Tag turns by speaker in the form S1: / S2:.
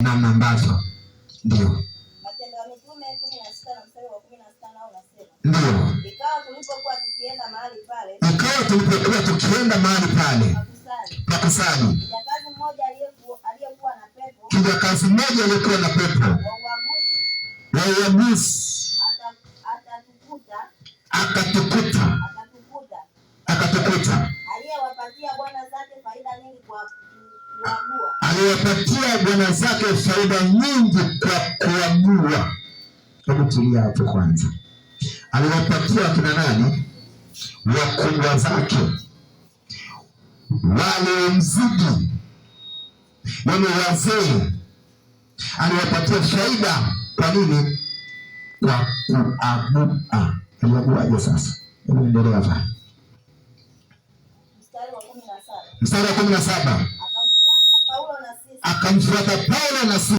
S1: namna ambavyo ndio
S2: Matendo ya Mitume 16 mstari wa 16 nao unasema.
S1: Ndio.
S2: Ikawa tulipokuwa tukienda mahali pale.
S1: Pakusani.
S2: Kijakazi mmoja aliyekuwa na pepo.
S1: Wa uaguzi. Akatukuta.
S2: Aliyewapatia bwana zake faida nyingi kwa kuagua.
S1: Hebu tulia hapo kwanza. Aliwapatia kina nani? Wakubwa zake, wale mzidi, wale wazee. Aliwapatia faida. Kwa nini? Kwa kuagua. Aliaguaje sasa? Hebu endelea hapa. Mstari wa 17. Akamfuata Paulo na Sila.